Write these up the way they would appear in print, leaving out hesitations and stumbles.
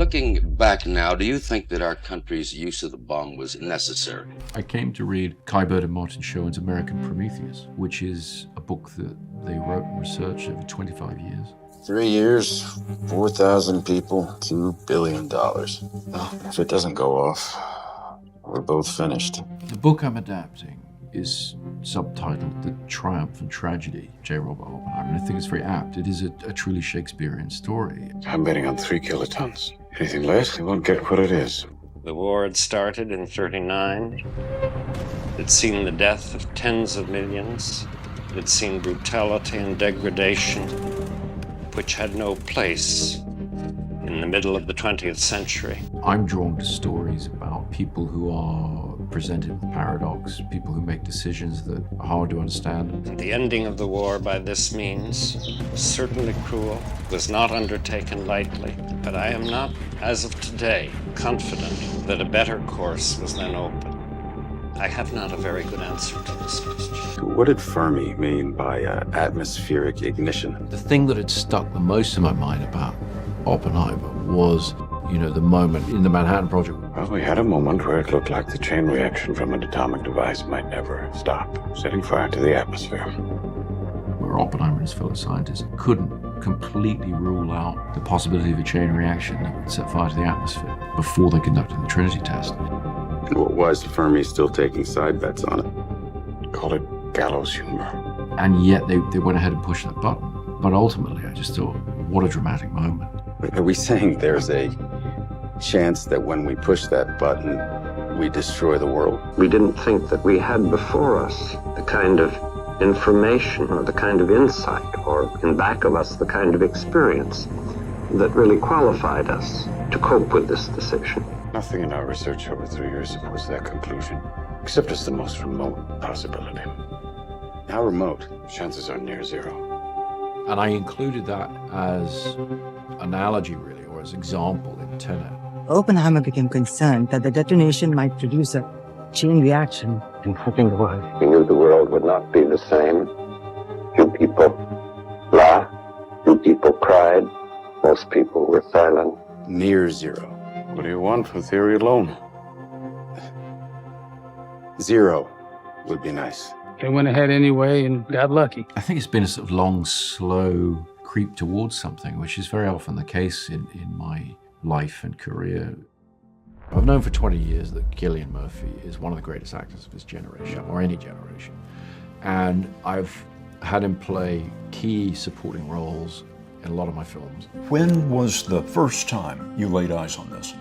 Looking back now, do you think that our country's use of the bomb was necessary? I came to read Kai Bird and Martin Schoen's American Prometheus, which is a book that they wrote and researched over 25 years. 3 years, 4,000 people, $2 billion. Well, if it doesn't go off, we're both finished. The book I'm adapting is subtitled The Triumph and Tragedy, J. Robert Oppenheimer, and I think it's very apt. It is a truly Shakespearean story. I'm betting on 3 kilotons. Anything less, we won't get what it is. The war had started in '39. It's seen the death of tens of millions. It's seen brutality and degradation, which had no place in the middle of the 20th century. I'm drawn to stories about people who are presented with paradox, people who make decisions that are hard to understand. And the ending of the war by this means was certainly cruel, was not undertaken lightly, but I am not, as of today, confident that a better course was then open. I have not a very good answer to this question. What did Fermi mean by atmospheric ignition? The thing that had stuck the most in my mind about Oppenheimer was, the moment in the Manhattan Project. Well, we had a moment where it looked like the chain reaction from an atomic device might never stop, setting fire to the atmosphere. Where Oppenheimer and his fellow scientists couldn't completely rule out the possibility of a chain reaction that would set fire to the atmosphere before they conducted the Trinity test. Why is Fermi still taking side bets on it? Call it gallows humor. And yet they went ahead and pushed that button. But ultimately, I just thought, what a dramatic moment. Are we saying there's a chance that when we push that button, we destroy the world? We didn't think that we had before us the kind of information or the kind of insight or in back of us the kind of experience that really qualified us to cope with this decision. Nothing in our research over 3 years supports that conclusion, except it's the most remote possibility. How remote? Chances are near zero. And I included that as analogy, really, or as example in Tenet. Oppenheimer became concerned that the detonation might produce a chain reaction. And hoping the world. He knew the world would not be the same. Few people laughed, few people cried, most people were silent. Near zero. What do you want for theory alone? 0 would be nice. They went ahead anyway and got lucky. I think it's been a sort of long, slow creep towards something, which is very often the case in my life and career. I've known for 20 years that Cillian Murphy is one of the greatest actors of his generation, or any generation. And I've had him play key supporting roles in a lot of my films. When was the first time you laid eyes on this?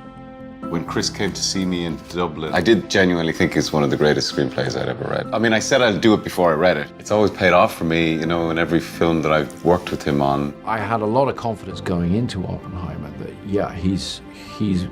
When Chris came to see me in Dublin, I did genuinely think it's one of the greatest screenplays I'd ever read. I mean, I said I'd do it before I read it. It's always paid off for me, in every film that I've worked with him on. I had a lot of confidence going into Oppenheimer that, yeah, he's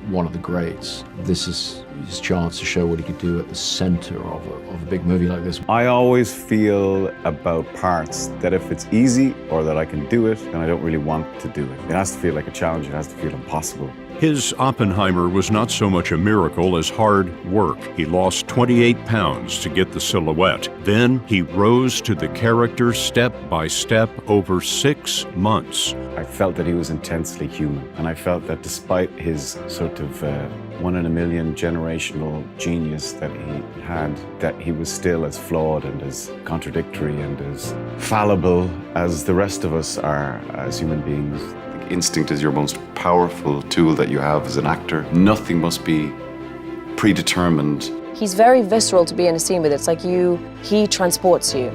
one of the greats. This is his chance to show what he could do at the center of a big movie like this. I always feel about parts that if it's easy or that I can do it, then I don't really want to do it. It has to feel like a challenge. It has to feel impossible. His Oppenheimer was not so much a miracle as hard work. He lost 28 pounds to get the silhouette. Then he rose to the character step by step over 6 months. I felt that he was intensely human, and I felt that despite his sort of 1 in a million generational genius that he had, that he was still as flawed and as contradictory and as fallible as the rest of us are as human beings. Instinct is your most powerful tool that you have as an actor. Nothing must be predetermined. He's very visceral to be in a scene with. It's like he transports you.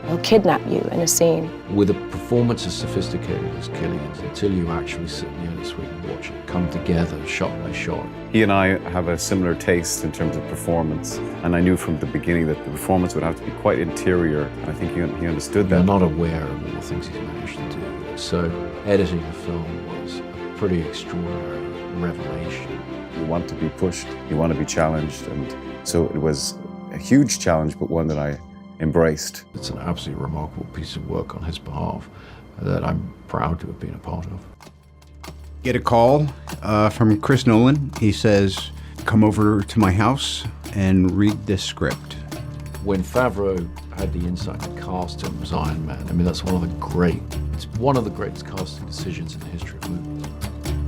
He'll kidnap you in a scene. With a performance as sophisticated as Cillian's, until you actually sit in the edit suite and watch it come together shot by shot. He and I have a similar taste in terms of performance, and I knew from the beginning that the performance would have to be quite interior, and I think he understood that. You're not aware of all the things he's managed to do. So editing the film was a pretty extraordinary revelation. You want to be pushed, you want to be challenged, and so it was a huge challenge, but one that I embraced. It's an absolutely remarkable piece of work on his behalf that I'm proud to have been a part of. Get a call from Chris Nolan. He says, come over to my house and read this script. When Favreau had the insight to cast him as Iron Man, I mean, it's one of the greatest casting decisions in the history of movies.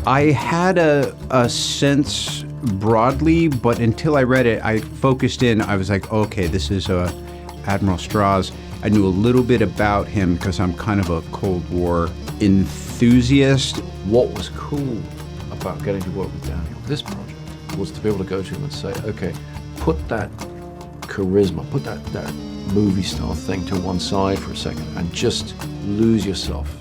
I had a sense broadly, but until I read it, I focused in. I was like, okay, this is Admiral Strauss. I knew a little bit about him because I'm kind of a Cold War enthusiast. What was cool about getting to work with Daniel, this project, was to be able to go to him and say, okay, put that charisma, put that movie star thing to one side for a second and just lose yourself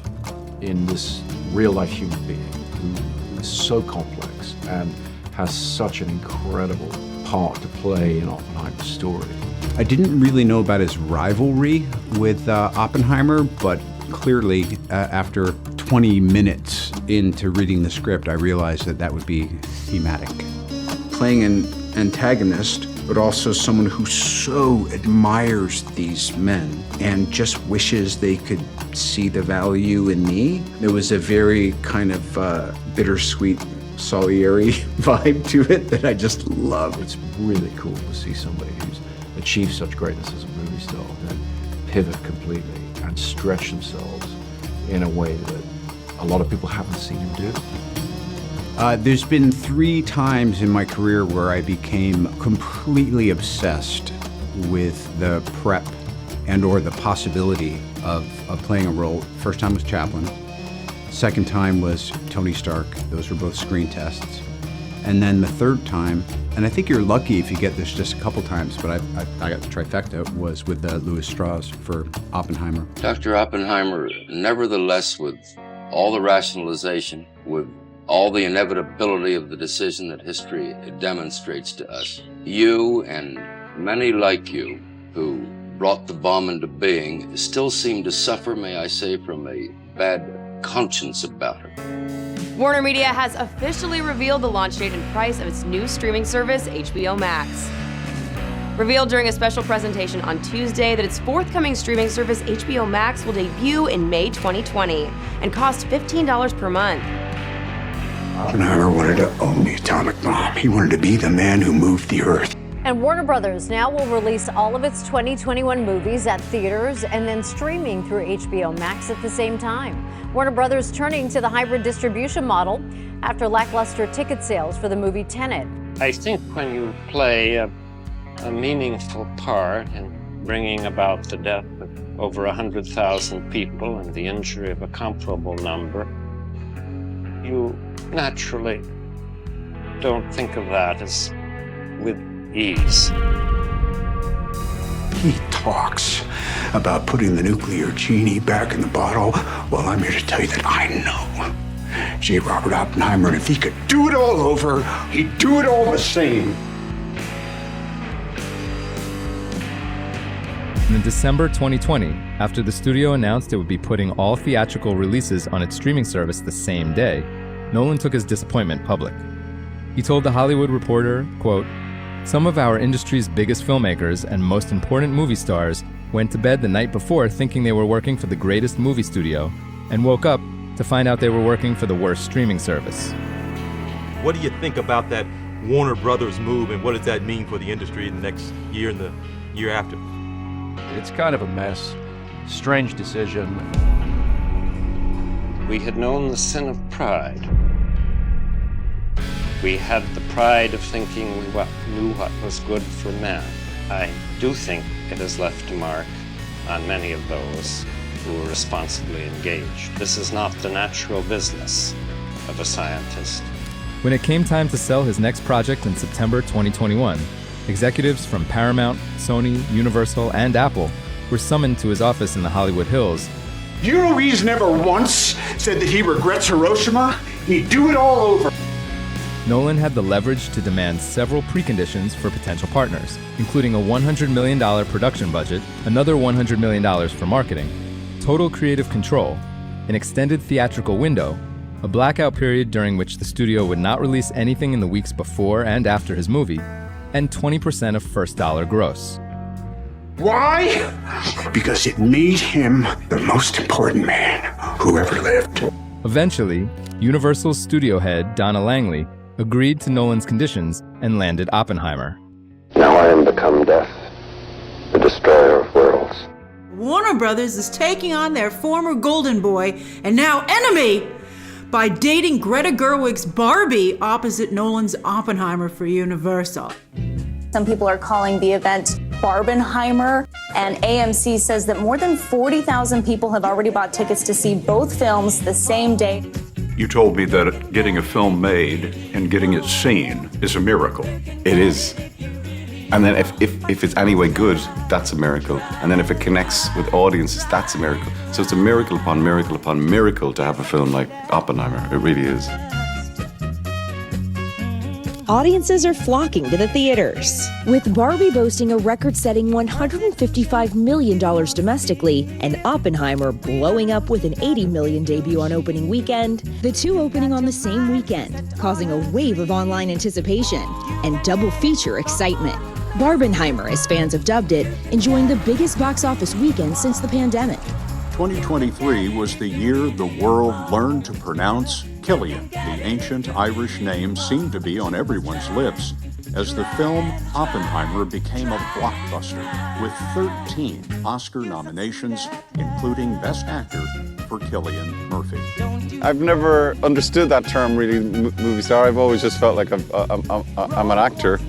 in this real-life human being who is so complex and has such an incredible part to play in Oppenheimer's story. I didn't really know about his rivalry with Oppenheimer, but clearly after 20 minutes into reading the script, I realized that would be thematic. Playing an antagonist, but also someone who so admires these men and just wishes they could see the value in me. There was a very kind of bittersweet Salieri vibe to it that I just love. It's really cool to see somebody who's achieved such greatness as a movie star and pivot completely and stretch themselves in a way that a lot of people haven't seen him do. There's been 3 times in my career where I became completely obsessed with the prep and or the possibility of playing a role. First time was Chaplin. Second time was Tony Stark. Those were both screen tests. And then the third time, and I think you're lucky if you get this just a couple times, but I got the trifecta, was with Louis Strauss for Oppenheimer. Dr. Oppenheimer, nevertheless, with all the rationalization, with all the inevitability of the decision that history demonstrates to us, you and many like you who brought the bomb into being still seem to suffer, may I say, from a bad conscience about it. Warner Media has officially revealed the launch date and price of its new streaming service, HBO Max. Revealed during a special presentation on Tuesday that its forthcoming streaming service, HBO Max, will debut in May 2020 and cost $15 per month. Oppenheimer wanted to own the atomic bomb. He wanted to be the man who moved the earth. And Warner Brothers now will release all of its 2021 movies at theaters and then streaming through HBO Max at the same time. Warner Brothers turning to the hybrid distribution model after lackluster ticket sales for the movie Tenet. I think when you play a meaningful part in bringing about the death of over 100,000 people and the injury of a comparable number, you naturally don't think of that as with ease. He talks about putting the nuclear genie back in the bottle. Well, I'm here to tell you that I know J. Robert Oppenheimer, and if he could do it all over, he'd do it all the same. In December 2020, after the studio announced it would be putting all theatrical releases on its streaming service the same day, Nolan took his disappointment public. He told The Hollywood Reporter, quote, "Some of our industry's biggest filmmakers and most important movie stars went to bed the night before thinking they were working for the greatest movie studio and woke up to find out they were working for the worst streaming service." What do you think about that Warner Brothers move, and what does that mean for the industry in the next year and the year after? It's kind of a mess. Strange decision. We had known the sin of pride. We had the pride of thinking we knew what was good for men. I do think it has left a mark on many of those who were responsibly engaged. This is not the natural business of a scientist. When it came time to sell his next project in September 2021, executives from Paramount, Sony, Universal, and Apple were summoned to his office in the Hollywood Hills. You know he's never once said that he regrets Hiroshima? He'd do it all over. Nolan had the leverage to demand several preconditions for potential partners, including a $100 million production budget, another $100 million for marketing, total creative control, an extended theatrical window, a blackout period during which the studio would not release anything in the weeks before and after his movie, and 20% of first dollar gross. Why? Because it made him the most important man who ever lived. Eventually, Universal's studio head, Donna Langley, agreed to Nolan's conditions and landed Oppenheimer. Now I am become death, the destroyer of worlds. Warner Brothers is taking on their former golden boy and now enemy by dating Greta Gerwig's Barbie opposite Nolan's Oppenheimer for Universal. Some people are calling the event Barbenheimer, and AMC says that more than 40,000 people have already bought tickets to see both films the same day. You told me that getting a film made and getting it seen is a miracle. It is. And then if it's any way good, that's a miracle. And then if it connects with audiences, that's a miracle. So it's a miracle upon miracle upon miracle to have a film like Oppenheimer. It really is. Audiences are flocking to the theaters, with Barbie boasting a record-setting $155 million domestically and Oppenheimer blowing up with an $80 million debut on opening weekend, the two opening on the same weekend, causing a wave of online anticipation and double feature excitement. Barbenheimer, as fans have dubbed it, enjoying the biggest box office weekend since the pandemic. 2023 was the year the world learned to pronounce Killian. The ancient Irish name seemed to be on everyone's lips as the film Oppenheimer became a blockbuster with 13 Oscar nominations, including Best Actor for Cillian Murphy. I've never understood that term really, movie star. I've always just felt like I'm an actor.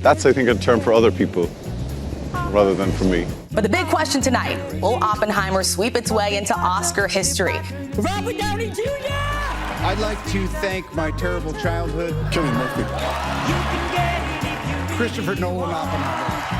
That's, I think, a term for other people rather than for me. But the big question tonight, will Oppenheimer sweep its way into Oscar history? Robert Downey Jr.! I'd like to thank my terrible childhood, Cillian Murphy, Christopher Nolan Oppenheimer.